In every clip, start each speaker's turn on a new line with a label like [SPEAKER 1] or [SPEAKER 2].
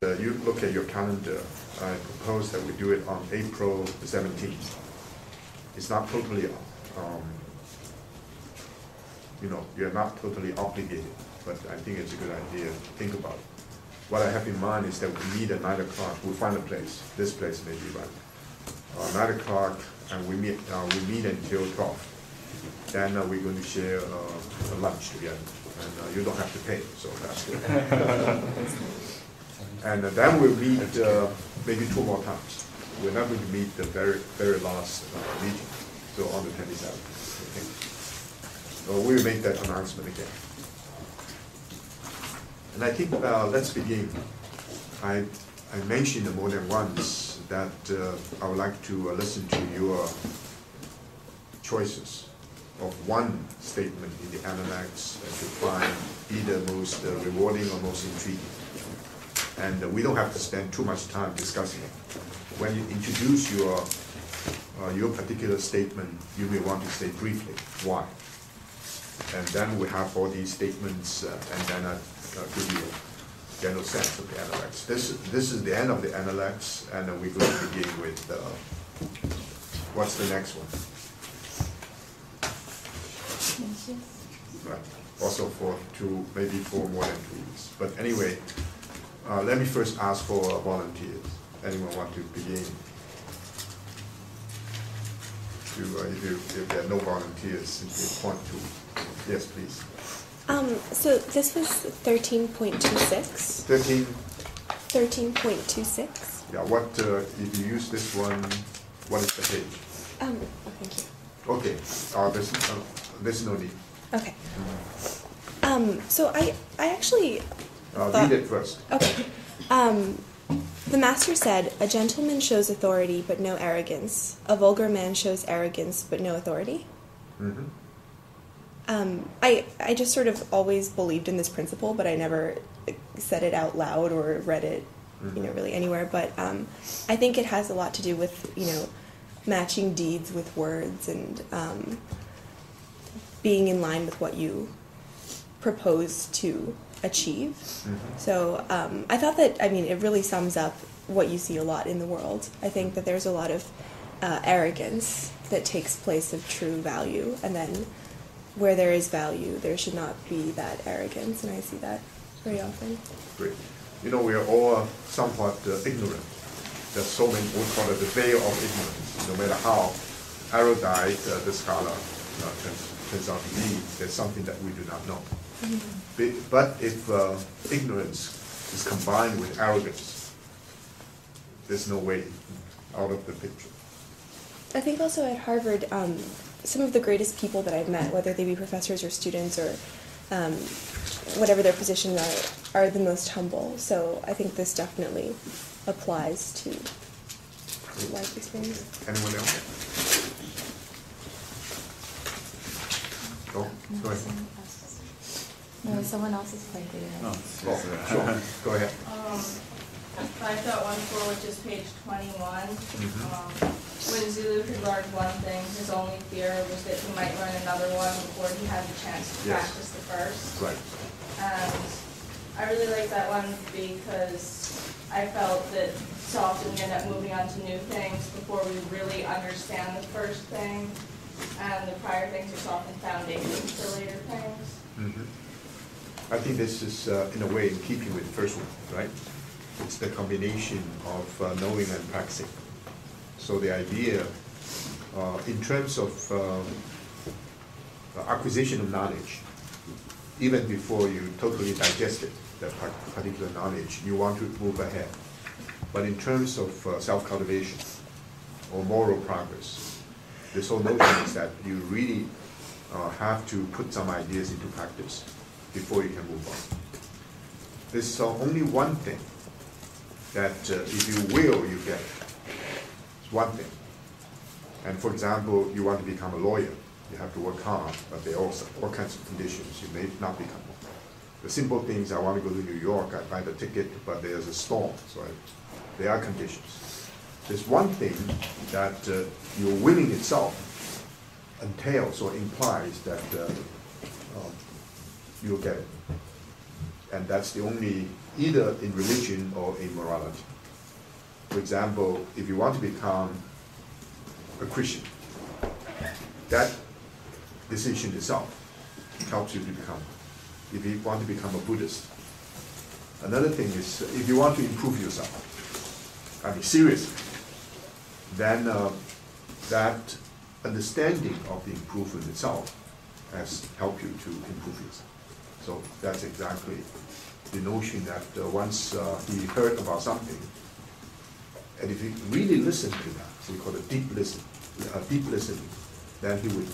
[SPEAKER 1] You look at your calendar, I propose that we do it on April 17th. It's not totally, you're not totally obligated, but I think it's a good idea to think about it. What I have in mind is that we meet at 9 o'clock, we'll find a place, this place may be right. 9 o'clock, and we meet until 12. Then we're going to share a lunch together, and you don't have to pay, so that's good. And then we'll meet maybe 2 more times. We're not going to meet the very last meeting, so on the 27th. Okay. So we'll make that announcement again. And I think let's begin. I mentioned more than once that I would like to listen to your choices of one statement in the analects to find either most rewarding or most intriguing. And we don't have to spend too much time discussing it. When you introduce your particular statement, you may want to say briefly why. And then we have all these statements, and then I give you a general sense of the analects. This is the end of the analects, and then we're going to begin with what's the next one? Right. Also for maybe for more than 2 weeks. But anyway. Let me first ask for volunteers. Anyone want to begin? If there are no volunteers, simply point to. Yes, please.
[SPEAKER 2] So this was 13.26. 13.26.
[SPEAKER 1] Yeah. What if you use this one? What is the page?
[SPEAKER 2] Oh, thank you.
[SPEAKER 1] Okay. There's no need.
[SPEAKER 2] Okay. So I actually.
[SPEAKER 1] Read it first.
[SPEAKER 2] Okay. The master said, "A gentleman shows authority, but no arrogance. A vulgar man shows arrogance, but no authority." Mm-hmm. I just sort of always believed in this principle, but I never said it out loud or read it, really anywhere. But I think it has a lot to do with, matching deeds with words and being in line with what you propose to achieve. Mm-hmm. So I thought that, it really sums up what you see a lot in the world. I think that there's a lot of arrogance that takes place of true value, and then where there is value, there should not be that arrogance, and I see that very often.
[SPEAKER 1] Great. We are all somewhat ignorant. There's so many, we call it the veil of ignorance. No matter how erudite the scholar turns out to be, there's something that we do not know. Mm-hmm. But if ignorance is combined with arrogance, there's no way out of the picture.
[SPEAKER 2] I think also at Harvard, some of the greatest people that I've met, whether they be professors or students or whatever their positions are the most humble. So I think this definitely applies to life experience.
[SPEAKER 1] Anyone else? Go ahead.
[SPEAKER 3] No, someone else is playing it.
[SPEAKER 1] Sure. Go ahead.
[SPEAKER 4] I've got one for which is page 21. When Zulu could learn one thing, his only fear was that he might learn another one before he had the chance to practice the first.
[SPEAKER 1] Right.
[SPEAKER 4] And I really like that one because I felt that so often we end up moving on to new things before we really understand the first thing, and the prior things are so often foundations for later things.
[SPEAKER 1] Mm-hmm. I think this is, in a way, in keeping with the first one, right? It's the combination of knowing and practicing. So the idea, in terms of acquisition of knowledge, even before you totally digested that particular knowledge, you want to move ahead. But in terms of self-cultivation or moral progress, this whole notion is that you really have to put some ideas into practice before you can move on. There's only one thing that if you will, you get. It's one thing. And for example, you want to become a lawyer, you have to work hard, but there are also all kinds of conditions. You may not become one. The simple things, I want to go to New York, I buy the ticket, but there's a storm, so there are conditions. There's one thing that your willing itself entails or implies that you'll get it. And that's the only either in religion or in morality. For example, if you want to become a Christian, that decision itself helps you to become. If you want to become a Buddhist. Another thing is, if you want to improve yourself, I mean seriously, then that understanding of the improvement itself has helped you to improve yourself. So that's exactly the notion that once he heard about something, and if he really listened to that, we call it deep listening, then he would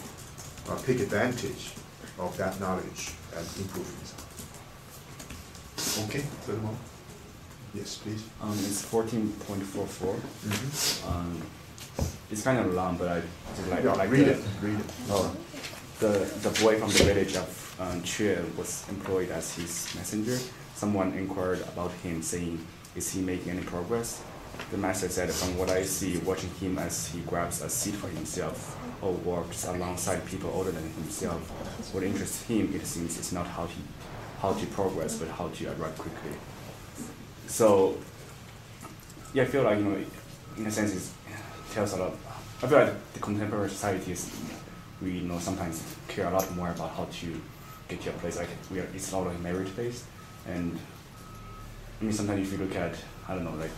[SPEAKER 1] take advantage of that knowledge and improve himself. Okay, furthermore? Yes, please.
[SPEAKER 5] It's 14.44.
[SPEAKER 1] Mm-hmm.
[SPEAKER 5] It's kind of long, but I just like
[SPEAKER 1] read it. Read it.
[SPEAKER 5] Oh, the boy from the village of Chue was employed as his messenger. Someone inquired about him, saying, "Is he making any progress?" The master said, "From what I see, watching him as he grabs a seat for himself or walks alongside people older than himself, what interests him, it seems, is not how to progress, but how to arrive quickly." So, yeah, I feel like, in a sense, it tells a lot. I feel like the contemporary society is, we sometimes care a lot more about how to get to a place. Like it's a lot of merit-based, and I mean sometimes if you look at, I don't know, like,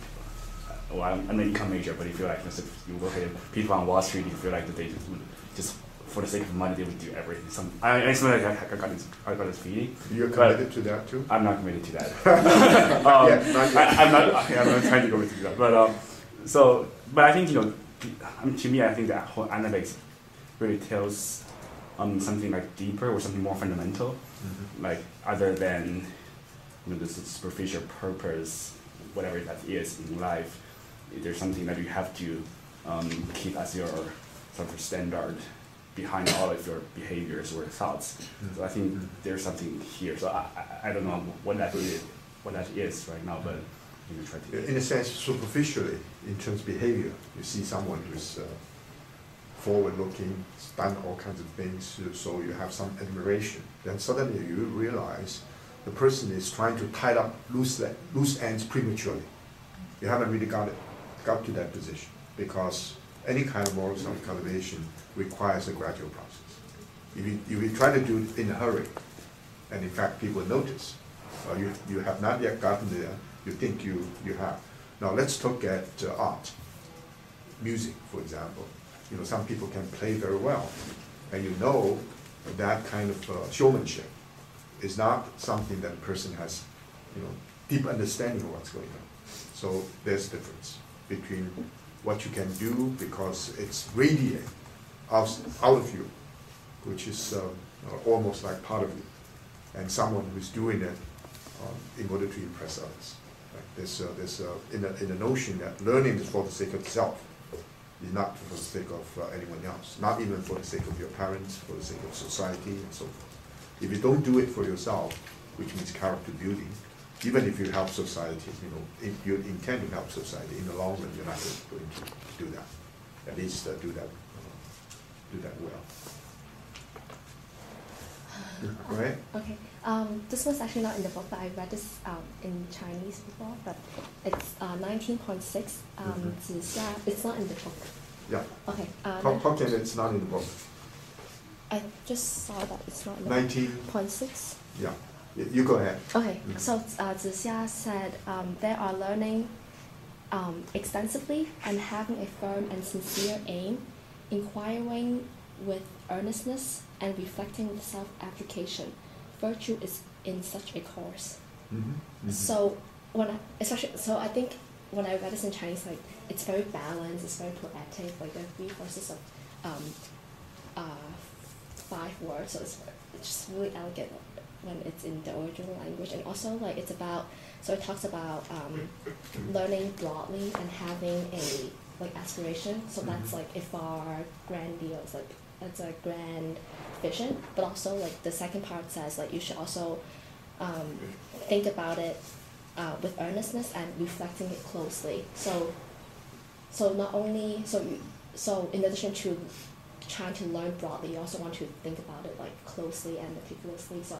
[SPEAKER 5] well, I'm an econ major, but if you like, if you look at people on Wall Street, you feel like that they would just for the sake of money they would do everything. I got this feeling.
[SPEAKER 1] You're committed to that too?
[SPEAKER 5] I'm not committed to that.
[SPEAKER 1] Yeah, not yet.
[SPEAKER 5] I'm not trying to go into that. But but I think to me, I think that whole analytics really tells something like deeper or something more fundamental, like other than this superficial purpose, whatever that is in life. There's something that you have to keep as your sort of standard behind all of your behaviors or thoughts. So I think there's something here. So I don't know what that is right now, but try to.
[SPEAKER 1] In a sense, superficially, in terms of behavior, you see someone who's forward-looking, done all kinds of things, so you have some admiration. Then suddenly you realize the person is trying to tie up loose ends prematurely. You haven't really got to that position, because any kind of moral self-cultivation requires a gradual process. If you try to do it in a hurry, and in fact people notice, you have not yet gotten there, you think you have. Now let's look at art, music, for example. Some people can play very well, and that kind of showmanship is not something that a person has, deep understanding of what's going on. So there's a difference between what you can do because it's radiating out of you, which is almost like part of you, and someone who's doing it in order to impress others. Right? In the notion that learning is for the sake of self, is not for the sake of anyone else, not even for the sake of your parents, for the sake of society, and so forth. If you don't do it for yourself, which means character building, even if you help society, if you intend to help society, in the long run, you're not going to do that. At least do that well. Right?
[SPEAKER 6] Okay. This was actually not in the book, but I read this in Chinese before, but it's 19.6. It's not in the book.
[SPEAKER 1] Yeah.
[SPEAKER 6] Okay.
[SPEAKER 1] How can it's not in the book?
[SPEAKER 6] I just saw that it's not in the
[SPEAKER 1] 19.6. Yeah. You go ahead.
[SPEAKER 6] Okay. So Zixia said they are learning extensively and having a firm and sincere aim, inquiring with earnestness and reflecting with self-application. Virtue is in such a course. So I think when I read this in Chinese, like it's very balanced, it's very poetic. Like there are 3 verses of 5 words, so it's just really elegant when it's in the original language. And also like it talks about learning broadly and having a aspiration. So that's like a far grandiose, like it's a grand vision. But also like the second part says like you should also think about it with earnestness and reflecting it closely. So not only so in addition to trying to learn broadly, you also want to think about it like closely and meticulously. So